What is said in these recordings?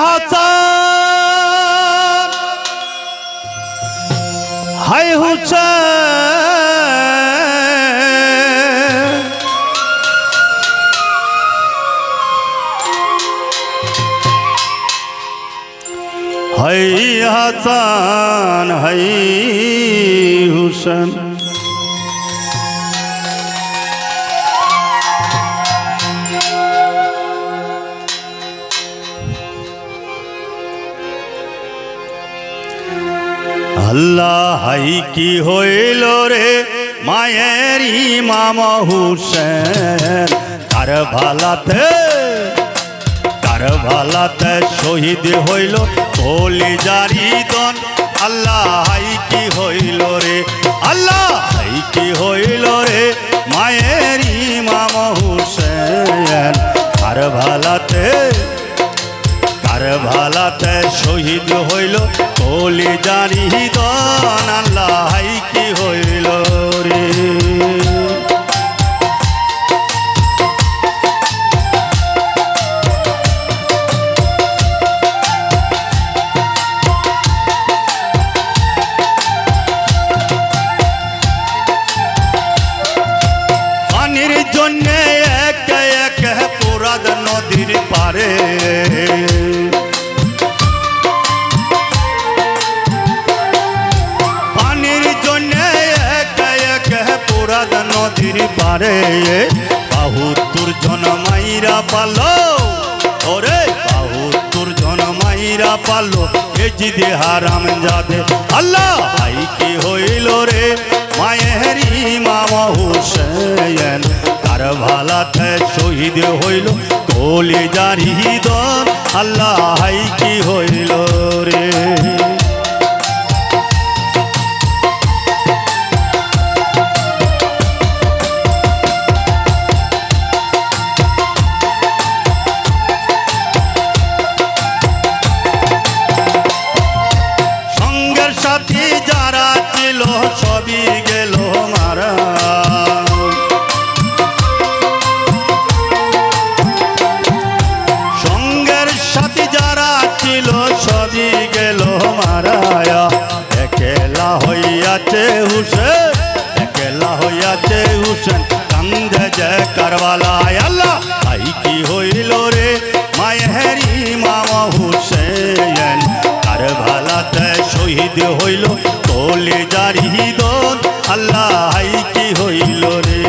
হাসান হায় হুসেন হায় হাসান হায় হুসেন আল্লাহ high কি হইল রে মায়ের ইমাম হুসেন কারবালাতে শহীদ হইল কলিজার ঈদন আল্লাহ হাই কি হইল রে আল্লাহ হাই কি হইল রে মায়ের ইমাম হুসেন কারবালাতে শহীদ হইল কলিজার ঈদন আল্লাহ হাই কি হইল রে পানির জন্য একে একে পুরাদ নদীর পারে নদীর পারে ৭২ জন মাইরা পালো ওরে ৭২ জন মাইরা পালো এজিদে হারাম জাদে আল্লাহ হাই কি হইল রে মায়ের ইমাম হুসেন কারবালাতে শহীদ হইল কলিজার ঈদন আল্লাহ হাই কি হইল রে সাথী যারা ছিল সবই গেল মারা সঙ্গের সাথী যারা ছিল সবই গেল মারা একলা হইয়াছে হুসেন কান্দে যে কারবালায় আল্লাহ হাই কি হইল রে মায়ের ইমাম হুসেন কারবালাতে শহীদ হইল কলিজার ঈদন আল্লাহ হাই কি হইল রে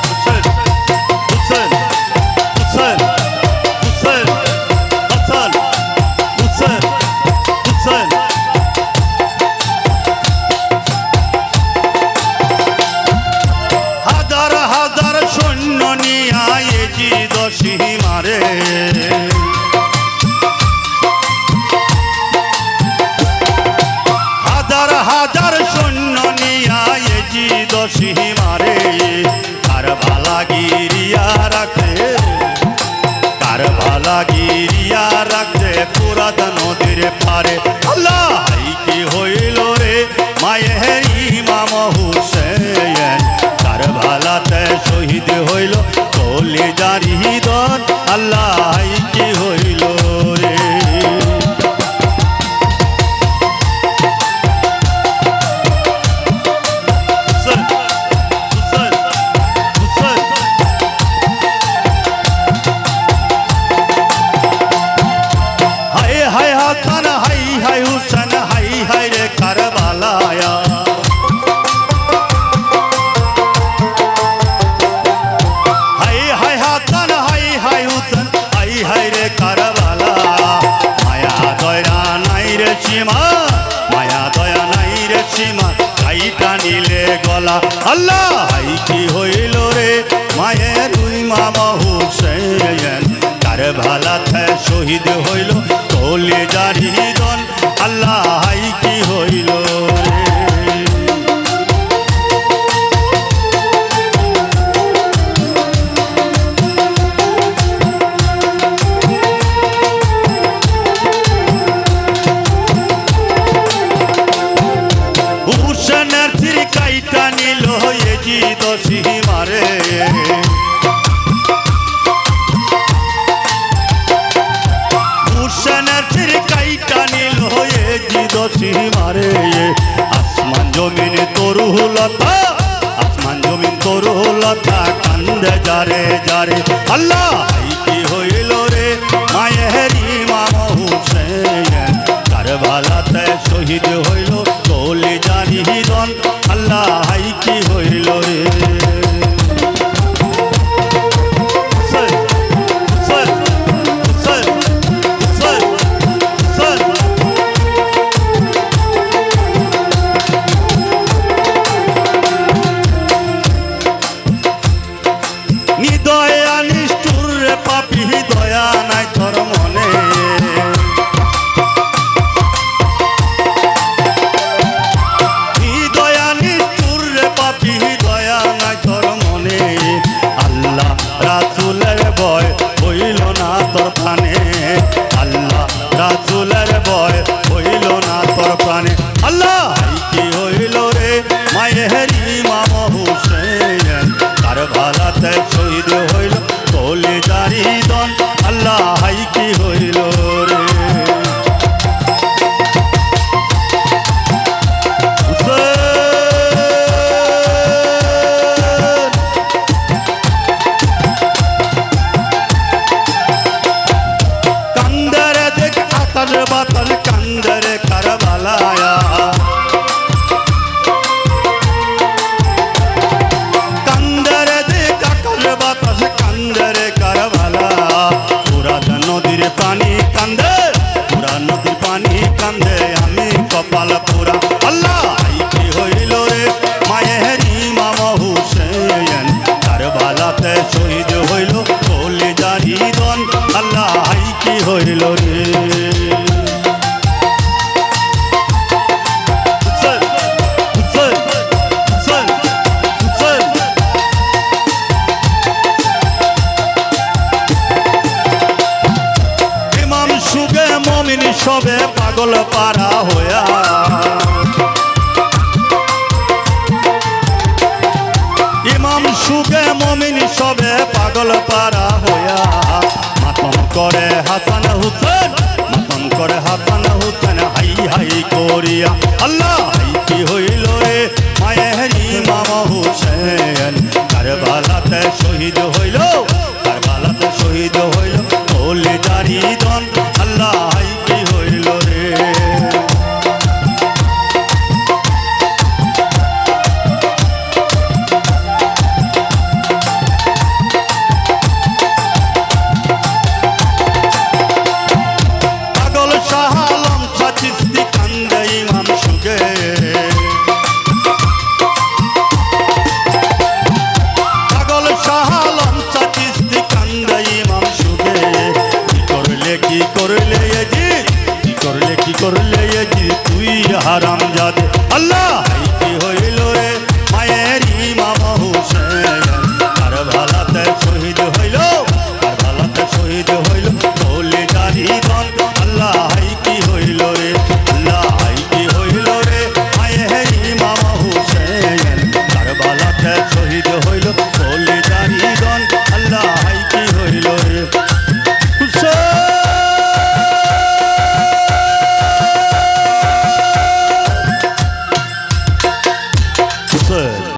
হুসেন হুসেন হুসেন হুসেন হাসান হুসেন হুসেন হাজার হাজার সৈন্য নিয়া এজিদ সীমারে হাজার সৈন্য নিয়া এজিদ সীমারে কারবালা গিরিয়া রাখে পুরাত নদীর পারে আল্লাহ হাই কি হইল রে মায়ের ইমাম হুসেন কারবালাতে শহীদ হইল কলিজার ঈদন আল্লাহ হাই কি হইল রে আল্লাহ হাই কি হইল রে মায়ের ইমাম হুসেন কারবালাতে শহীদ হইল কলিজার ঈদন আল্লাহ হাই কি হইল রে হুসেনের কাইটা নিল এজিদ সীমারে টানিল এ জিদসি মারে আসমান জমিন তরুলতা আসমান জমিন তরুলতা কান্দে যারে যারে আল্লাহ কি হইল রে মায়ের ইমাম হুসেন কারবালাতে শহীদ হইল কলিজার হৃদয় আল্লাহ কি হইল রে নিদয়া নিষ্ঠুর রে পাপী দয়া নাই তোর মনে নিদয়া নিষ্ঠুর রে পাপী দয়া নাই তোর মনে আল্লাহ রাসূলের ভয় হইল না তোর প্রাণে আল্লাহ রাসূলের ভয় হইল না তোর প্রাণে আল্লাহ কি হইল রে মায়ের ইমাম হুসেন কারবালাতে শহীদ হইল কলিজার হৃদয় আল্লাহ কি হইল রে কান্দরে দেখ আতর বাতর কান্দরে কারবালায়া নদীর পানি কান্দে পুরা নদীর পানি কান্দে আমি কপাল পুরা আল্লাহ কি হইল রে মায়ের ইমাম হুসেন কারবালাতে শহীদ হইল কলিজার হৃদয় আল্লাহ কি হইল রে সবে পাগল পারা হইয়া ইমাম সুগে মমিন সবে পাগল পারা হইয়া মাতম করে হাসান হুসেন মাতম করে হাসান হুসেন হাই হাই করিয়া আল্লাহ কি হইল রে মায়ের ইমাম হুসেন কারবালাতে শহীদ হইল কারবালাতে শহীদ হইল কলিজার হৃদয় আল্লাহ কি হইল রে পাগল শাহ আলম চিশতি কান্দে ইমাম সুগে পাগল শাহ আলম চিশতি কান্দে ইমাম সুগে কি করলে কি করলে তুই হারাম জাদে আল্লাহ কি হইল রে মায়ের ইমাম হুসেন কারবালাতে শহীদ হইল কারবালাতে শহীদ হইল কলিজার হৃদয় আল্লাহ কি হইল রে আল্লাহ কি হইল রে মায়ের ইমাম হুসেন কারবালাতে শহীদ